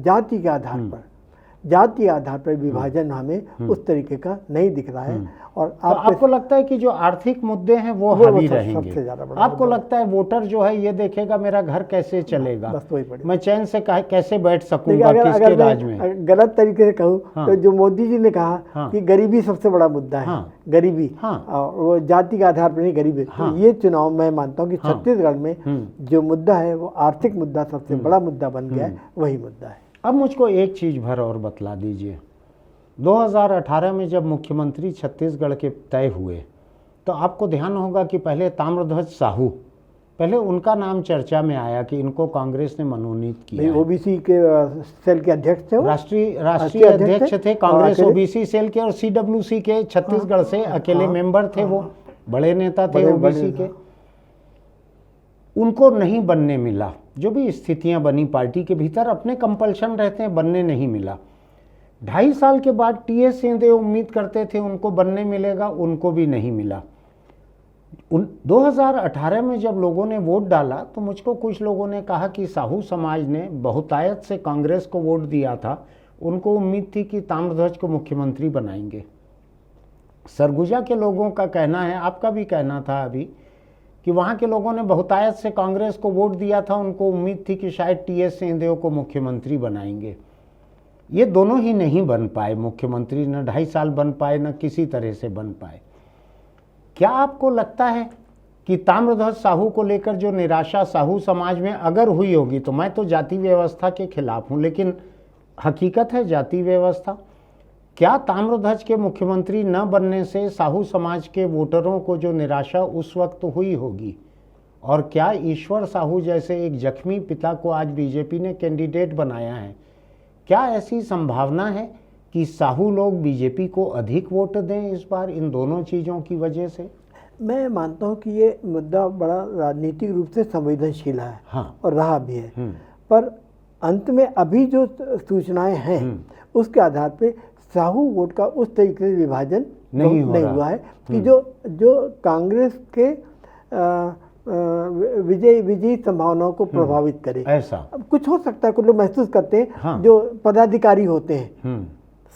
जाति के आधार पर विभाजन हमें उस तरीके का नहीं दिख रहा है। और तो आपको लगता है कि जो आर्थिक मुद्दे हैं वो हावी रहेंगे? आपको लगता है वोटर जो है ये देखेगा मेरा घर कैसे चलेगा, बस वही पड़ेगा, मैं चैन से कैसे बैठ सकूंगा किसके राज में? गलत तरीके से कहूँ तो जो मोदी जी ने कहा कि गरीबी सबसे बड़ा मुद्दा है, गरीबी, वो जाति के आधार पर नहीं, गरीबी। तो ये चुनाव मैं मानता हूँ कि छत्तीसगढ़ में जो मुद्दा है वो आर्थिक मुद्दा सबसे बड़ा मुद्दा बन गया है, वही मुद्दा है। अब मुझको एक चीज़ भर और बतला दीजिए, 2018 में जब मुख्यमंत्री छत्तीसगढ़ के तय हुए तो आपको ध्यान होगा कि पहले ताम्रध्वज साहू, पहले उनका नाम चर्चा में आया कि इनको कांग्रेस ने मनोनीत किया। ओबीसी के सेल के अध्यक्ष थे, राष्ट्रीय अध्यक्ष थे कांग्रेस ओबीसी सेल के, और सीडब्ल्यूसी के छत्तीसगढ़ से अकेले मेंबर थे, वो बड़े नेता थे ओबीसी के। उनको नहीं बनने मिला। जो भी स्थितियां बनी पार्टी के भीतर, अपने कंपल्शन रहते हैं, बनने नहीं मिला। 2.5 साल के बाद टीएस सिंहदेव उम्मीद करते थे उनको बनने मिलेगा, उनको भी नहीं मिला। 2018 में जब लोगों ने वोट डाला तो मुझको कुछ लोगों ने कहा कि साहू समाज ने बहुतायत से कांग्रेस को वोट दिया था, उनको उम्मीद थी कि ताम्रध्वज को मुख्यमंत्री बनाएंगे। सरगुजा के लोगों का कहना है, आपका भी कहना था अभी, कि वहाँ के लोगों ने बहुतायत से कांग्रेस को वोट दिया था, उनको उम्मीद थी कि शायद टीएस सिंहदेव को मुख्यमंत्री बनाएंगे। ये दोनों ही नहीं बन पाए मुख्यमंत्री, न 2.5 साल बन पाए, न किसी तरह से बन पाए। क्या आपको लगता है कि ताम्रध्वज साहू को लेकर जो निराशा साहू समाज में अगर हुई होगी, तो मैं तो जाति व्यवस्था के खिलाफ हूँ, लेकिन हकीकत है जाति व्यवस्था, क्या ताम्रध्वज के मुख्यमंत्री न बनने से साहू समाज के वोटरों को जो निराशा उस वक्त हुई होगी, और क्या ईश्वर साहू जैसे एक जख्मी पिता को आज बीजेपी ने कैंडिडेट बनाया है, क्या ऐसी संभावना है कि साहू लोग बीजेपी को अधिक वोट दें इस बार इन दोनों चीज़ों की वजह से? मैं मानता हूँ कि ये मुद्दा बड़ा राजनीतिक रूप से संवेदनशील है, हाँ, और रहा भी है। पर अंत में अभी जो सूचनाएं हैं उसके आधार पे साहू वोट का उस तरीके से विभाजन नहीं हुआ है कि जो कांग्रेस के विजयी संभावनाओं को प्रभावित करे। ऐसा अब कुछ हो सकता है, कुछ लोग महसूस करते हैं, हाँ, जो पदाधिकारी होते हैं,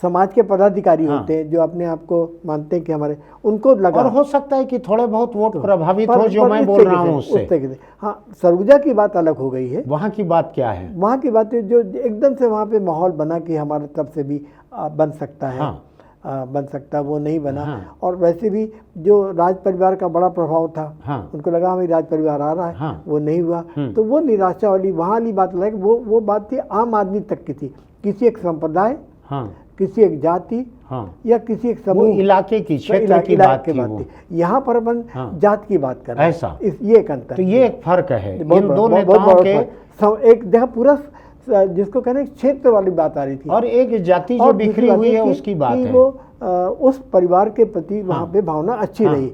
समाज के पदाधिकारी होते हैं, जो अपने आप को मानते हैं कि हमारे, उनको लगा, और हो सकता है कि थोड़े बहुत वोट प्रभावित हो, जो मैं बोल रहा हूँ उससे। हाँ, सरगुजा की बात अलग हो गई है। वहाँ की बात क्या है? वहाँ की बात जो एकदम से वहाँ पे माहौल बना कि हमारे तरफ से भी बन सकता है, हाँ, बन सकता है, वो नहीं बना। हाँ, और वैसे भी जो राज परिवार का बड़ा प्रभाव था, हाँ, उनको लगा हमें राज परिवार आ रहा है, हाँ, वो नहीं हुआ। तो वो निराशा वाली वहाँ वाली बात अलग, वो बात थी आम आदमी तक की थी, किसी एक संप्रदाय, हाँ, किसी एक जाति, हाँ, या किसी एक समूह, इलाके की, क्षेत्र की बात थी। यहाँ पर अपन जात की बात कर रहे हैं। ऐसा ये एक अंतर, तो ये एक फर्क है इन बहुत दो बड़ा- नेताओं बहुत के। बड़ा एक जगह पूरा जिसको कहने क्षेत्र वाली बात आ रही थी, और एक जाति जो और बिखरी दूसरी हुई है कि- उसकी बात कि है। वो उस परिवार के प्रति वहाँ पे भावना अच्छी रही,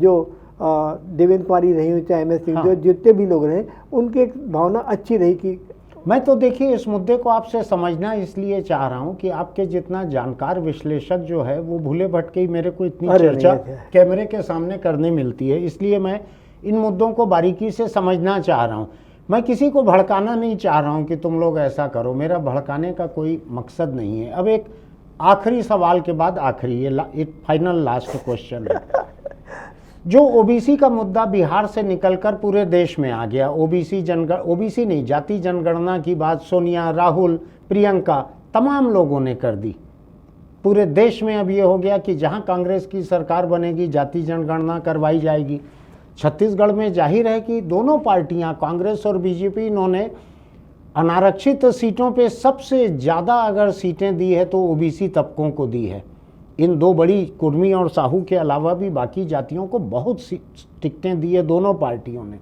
जो देवेंद्र कुमारी रही, चाहे MS सिंह, जो जितने भी लोग रहे, उनकी एक भावना अच्छी रही। कि मैं तो देखिए इस मुद्दे को आपसे समझना इसलिए चाह रहा हूं कि आपके जितना जानकार विश्लेषक जो है वो भूले भटके ही मेरे को इतनी चर्चा कैमरे के सामने करने मिलती है, इसलिए मैं इन मुद्दों को बारीकी से समझना चाह रहा हूं। मैं किसी को भड़काना नहीं चाह रहा हूं कि तुम लोग ऐसा करो, मेरा भड़काने का कोई मकसद नहीं है। अब एक आखिरी सवाल के बाद आखिरी, ये फाइनल लास्ट क्वेश्चन है। जो ओबीसी का मुद्दा बिहार से निकलकर पूरे देश में आ गया, ओबीसी नहीं, जाति जनगणना की बात सोनिया, राहुल, प्रियंका, तमाम लोगों ने कर दी। पूरे देश में अब ये हो गया कि जहां कांग्रेस की सरकार बनेगी जाति जनगणना करवाई जाएगी। छत्तीसगढ़ में जाहिर है कि दोनों पार्टियां, कांग्रेस और बीजेपी, इन्होंने अनारक्षित सीटों पे सबसे ज़्यादा अगर सीटें दी है तो ओबीसी तबकों को दी है। इन दो बड़ी, कुर्मी और साहू के अलावा भी बाकी जातियों को बहुत सी टिकटें दी है दोनों पार्टियों ने।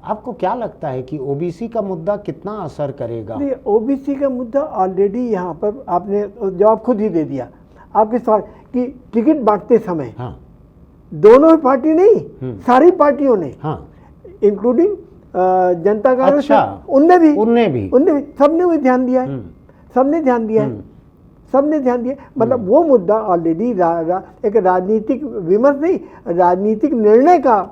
आपको क्या लगता है कि ओबीसी का मुद्दा कितना असर करेगा? ओबीसी का मुद्दा ऑलरेडी यहाँ पर आपने जवाब खुद ही दे दिया आपके सवाल कि टिकट बांटते समय, हाँ, दोनों पार्टी नहीं, सारी पार्टियों ने, हाँ, इंक्लूडिंग जनता कांग्रेस, अच्छा, उनने भी सबने भी ध्यान दिया है, सबने ध्यान दिया है, सबने ध्यान दिया। मतलब वो मुद्दा ऑलरेडी एक राजनीतिक विमर्श नहीं, राजनीतिक निर्णय का,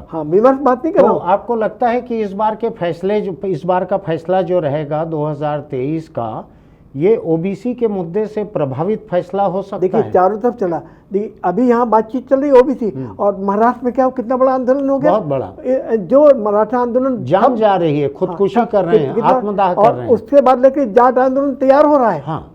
हाँ, विमर्श बात नहीं कर रहा हूं। आपको लगता है कि इस बार के फैसले, जो इस बार का फैसला जो रहेगा 2023 का, ये ओबीसी के मुद्दे से प्रभावित फैसला हो सकता है? देखिए चारों तरफ चला, देखिए अभी यहाँ बातचीत चल रही है ओबीसी, और महाराष्ट्र में क्या कितना बड़ा आंदोलन हो गया, बहुत बड़ा, जो मराठा आंदोलन जाम जा रही है, खुदकुशी कर रहे हैं, आत्मदाह कर रहे हैं, उसके बाद लेके जाट आंदोलन तैयार हो रहा है। हाँ,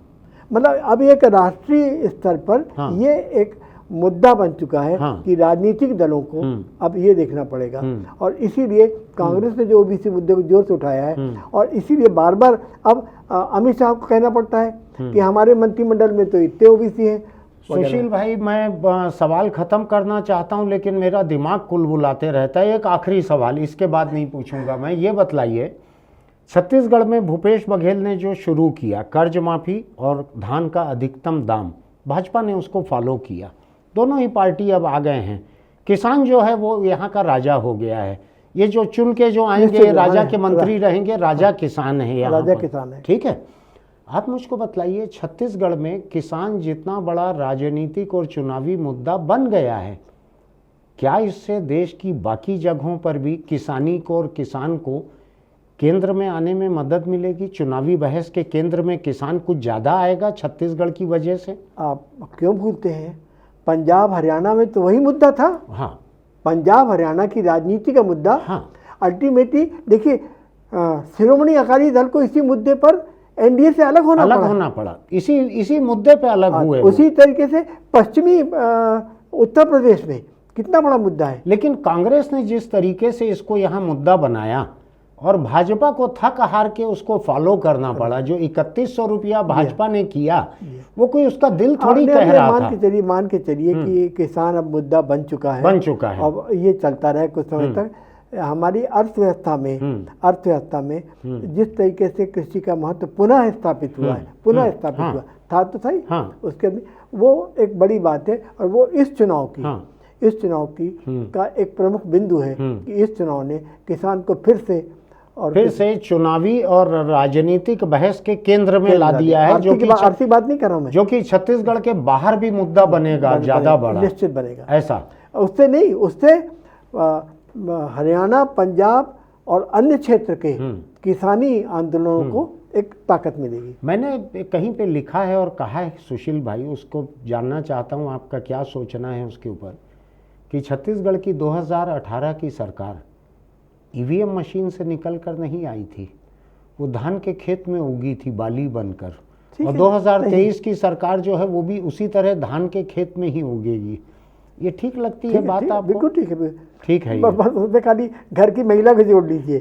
मतलब अभी एक राष्ट्रीय स्तर पर ये एक मुद्दा बन चुका है कि राजनीतिक दलों को अब ये देखना पड़ेगा, और इसीलिए कांग्रेस ने जो ओबीसी मुद्दे को जोर से उठाया है, और इसीलिए बार बार अब अमित शाह को कहना पड़ता है कि हमारे मंत्रिमंडल में तो इतने ओबीसी हैं। सुशील भाई, मैं सवाल खत्म करना चाहता हूं, लेकिन मेरा दिमाग कुलबुलाते रहता है। एक आखिरी सवाल, इसके बाद नहीं पूछूंगा मैं। ये बतलाइए, छत्तीसगढ़ में भूपेश बघेल ने जो शुरू किया कर्ज माफी और धान का अधिकतम दाम, भाजपा ने उसको फॉलो किया। दोनों ही पार्टी अब आ गए हैं। किसान जो है वो यहाँ का राजा हो गया है। ये जो चुन के जो आएंगे निश्चित, राजा हाँ, के मंत्री रहेंगे, राजा किसान है यहाँ राजा पर। किसान है। ठीक है, आप मुझको बताइए, छत्तीसगढ़ में किसान जितना बड़ा राजनीतिक और चुनावी मुद्दा बन गया है, क्या इससे देश की बाकी जगहों पर भी किसानी को और किसान को केंद्र में आने में मदद मिलेगी? चुनावी बहस के केंद्र में किसान कुछ ज़्यादा आएगा छत्तीसगढ़ की वजह से? आप क्यों भूलते हैं, पंजाब हरियाणा में तो वही मुद्दा था। हाँ, पंजाब हरियाणा की राजनीति का मुद्दा हाँ, अल्टीमेटली देखिए, शिरोमणि अकाली दल को इसी मुद्दे पर एनडीए से अलग होना पड़ा, इसी मुद्दे पे अलग हुए। उसी तरीके से पश्चिमी उत्तर प्रदेश में कितना बड़ा मुद्दा है। लेकिन कांग्रेस ने जिस तरीके से इसको यहाँ मुद्दा बनाया और भाजपा को थक हार के उसको फॉलो करना पड़ा, जो 3100 रुपया भाजपा ने किया, वो कोई उसका दिल थोड़ी कह रहा था। मान के चलिए कि किसान अब मुद्दा बन चुका है, अब ये चलता रहे कुछ समय तक। हमारी अर्थव्यवस्था में जिस तरीके से कृषि का महत्व पुनः स्थापित हुआ है, था तो सही, उसके वो एक बड़ी बात है। और वो इस चुनाव की का एक प्रमुख बिंदु है कि इस चुनाव ने किसान को फिर से चुनावी और राजनीतिक बहस के केंद्र में ला दिया है, जो कि आर्थिक बात नहीं कर रहा हूं मैं, जो कि छत्तीसगढ़ के बाहर भी मुद्दा बनेगा, ज्यादा बड़ा, निश्चित बनेगा। ऐसा उससे नहीं, उससे हरियाणा, पंजाब और अन्य क्षेत्र के किसानी आंदोलनों को एक ताकत मिलेगी। मैंने कहीं पे लिखा है और कहा है, सुशील भाई, उसको जानना चाहता हूँ आपका क्या सोचना है उसके ऊपर, कि छत्तीसगढ़ की 2018 की सरकार ईवीएम मशीन से निकल कर नहीं आई थी, वो धान के खेत में उगी थी बाली बनकर, और 2023 की सरकार जो है वो भी उसी तरह धान के खेत में ही उगेगी। ये ठीक लगती है बात आपको? बिल्कुल ठीक है, ठीक है। बस उसमें खाली घर की महिला को जोड़ लीजिए।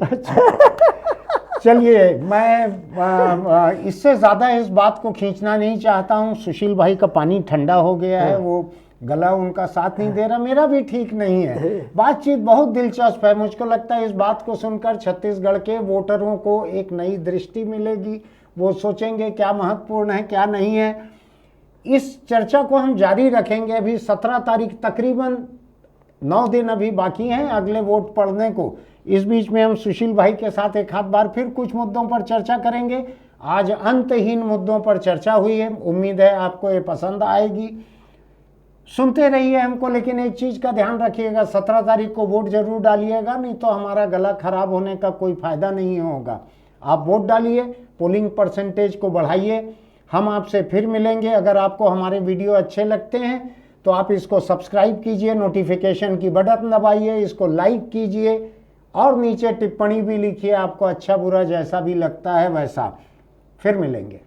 चलिए, मैं इससे ज़्यादा इस बात को खींचना नहीं चाहता हूँ। सुशील भाई का पानी ठंडा हो गया है, वो गला उनका साथ नहीं दे रहा, मेरा भी ठीक नहीं है। बातचीत बहुत दिलचस्प है, मुझको लगता है इस बात को सुनकर छत्तीसगढ़ के वोटरों को एक नई दृष्टि मिलेगी, वो सोचेंगे क्या महत्वपूर्ण है क्या नहीं है। इस चर्चा को हम जारी रखेंगे। अभी 17 तारीख, तकरीबन 9 दिन अभी बाकी हैं अगले वोट पड़ने को। इस बीच में हम सुशील भाई के साथ एक आध बार फिर कुछ मुद्दों पर चर्चा करेंगे। आज अंतहीन मुद्दों पर चर्चा हुई है, उम्मीद है आपको ये पसंद आएगी। सुनते रहिए हमको, लेकिन एक चीज़ का ध्यान रखिएगा, 17 तारीख को वोट जरूर डालिएगा, नहीं तो हमारा गला खराब होने का कोई फायदा नहीं होगा। आप वोट डालिए, पोलिंग परसेंटेज को बढ़ाइए। हम आपसे फिर मिलेंगे। अगर आपको हमारे वीडियो अच्छे लगते हैं तो आप इसको सब्सक्राइब कीजिए, नोटिफिकेशन की बटन दबाइए, इसको लाइक कीजिए और नीचे टिप्पणी भी लिखिए, आपको अच्छा बुरा जैसा भी लगता है वैसा। फिर मिलेंगे।